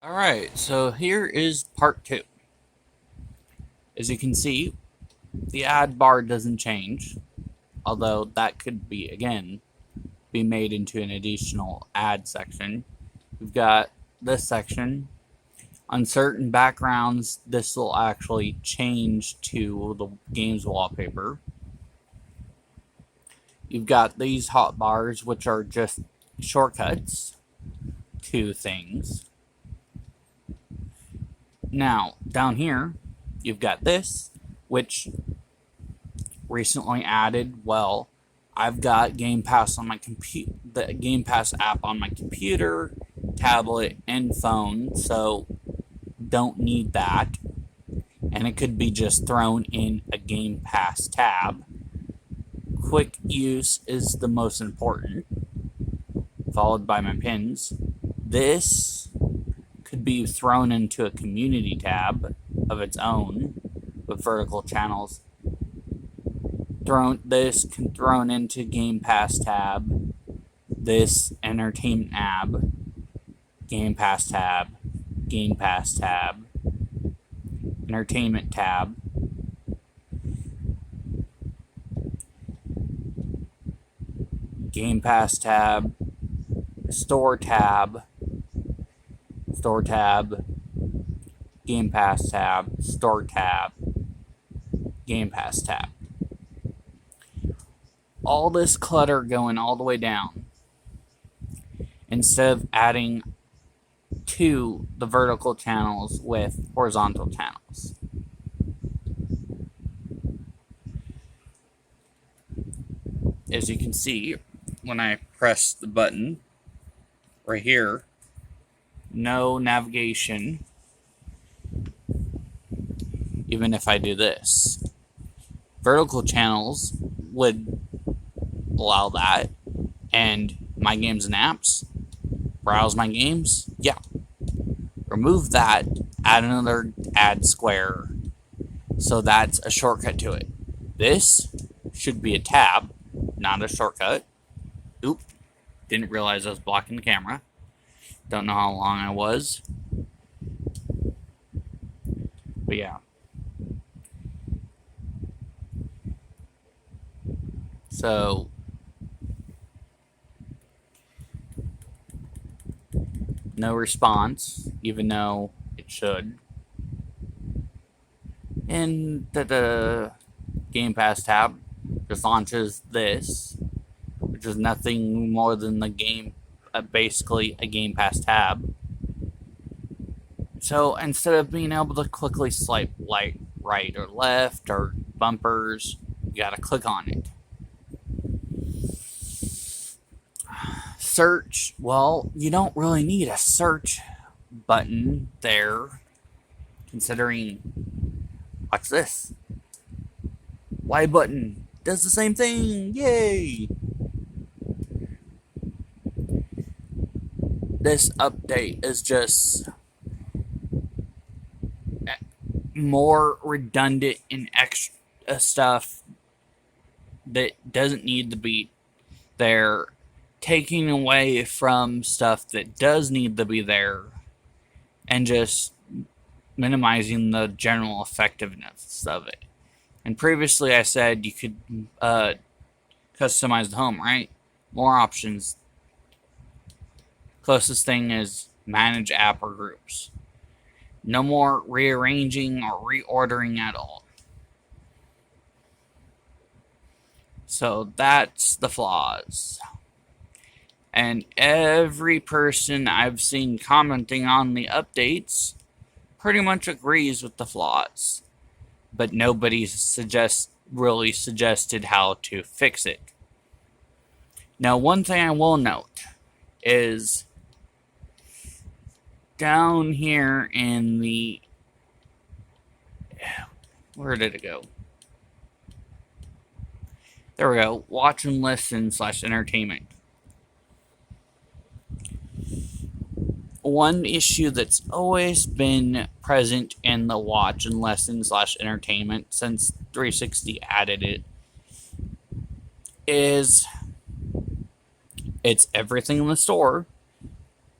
Alright, so here is part 2. As you can see, the ad bar doesn't change, although that could be, again, be made into an additional ad section. We've got this section. On certain backgrounds, this will actually change to the game's wallpaper. You've got these hotbars, which are just shortcuts to things. Now, down here, you've got this, which recently added. Well, I've got Game Pass on my the Game Pass app on my computer, tablet, and phone, so don't need that. And it could be just thrown in a Game Pass tab. Quick use is the most important, followed by my pins. This could be thrown into a community tab of its own with vertical channels. This can thrown into Game Pass tab. This entertainment tab, Game Pass tab, Game Pass tab, entertainment tab. Game Pass tab, store tab, Game Pass tab, store tab, Game Pass tab. All this clutter going all the way down instead of adding to the vertical channels with horizontal channels. As you can see, when I press the button right here, no navigation, even if I do this. Vertical channels would allow that, and my games and apps, browse my games, yeah. Remove that, add another ad square, so that's a shortcut to it. This should be a tab, not a shortcut. Oop, didn't realize I was blocking the camera. Don't know how long I was. But yeah. So, no response, even though it should. And the Game Pass tab just launches this, which is nothing more than the game, basically a Game Pass tab. So instead of being able to quickly swipe right or left or bumpers, you gotta click on it. Search, well, you don't really need a search button there, considering, watch this. Y button does the same thing, yay! This update is just more redundant and extra stuff that doesn't need to be there, taking away from stuff that does need to be there, and just minimizing the general effectiveness of it. And previously I said you could customize the home, right? More options. Closest thing is manage app or groups. No more rearranging or reordering at all. So that's the flaws. And every person I've seen commenting on the updates pretty much agrees with the flaws. But nobody really suggested how to fix it. Now, one thing I will note is down here in the, where did it go? There we go. Watch and listen / entertainment. One issue that's always been present in the watch and listen / entertainment since 360 added it is it's everything in the store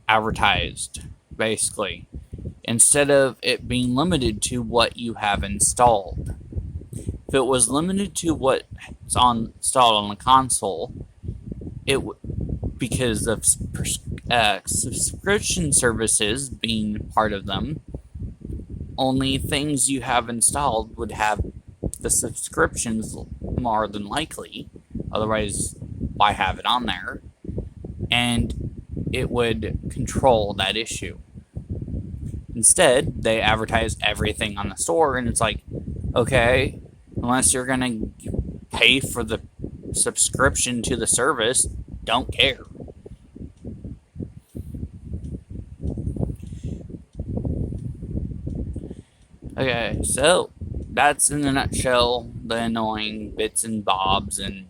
advertised. basically, instead of it being limited to what you have installed. If it was limited to what's installed on the console, because of subscription services being part of them, only things you have installed would have the subscriptions more than likely. Otherwise, why have it on there? And it would control that issue. Instead, they advertise everything on the store, and it's like, okay, unless you're going to pay for the subscription to the service, don't care. Okay, so that's in a nutshell the annoying bits and bobs and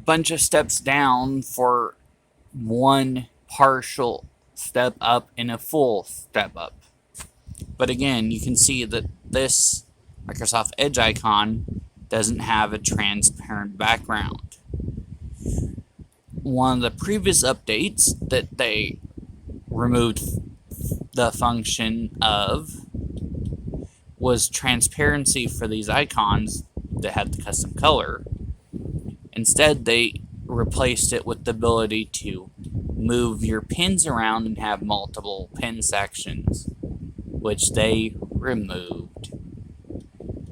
bunch of steps down for one partial step up and a full step up. But again, you can see that this Microsoft Edge icon doesn't have a transparent background. One of the previous updates that they removed the function of was transparency for these icons that had the custom color. Instead, they replaced it with the ability to move your pins around and have multiple pin sections, which they removed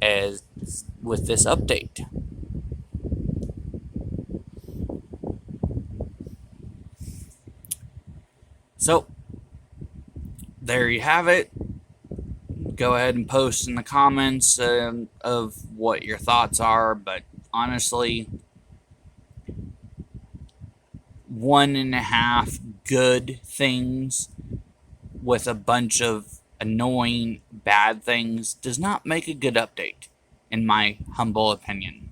as with this update. So there you have it. Go ahead and post in the comments of what your thoughts are, but honestly, 1.5 good things with a bunch of annoying bad things does not make a good update, in my humble opinion.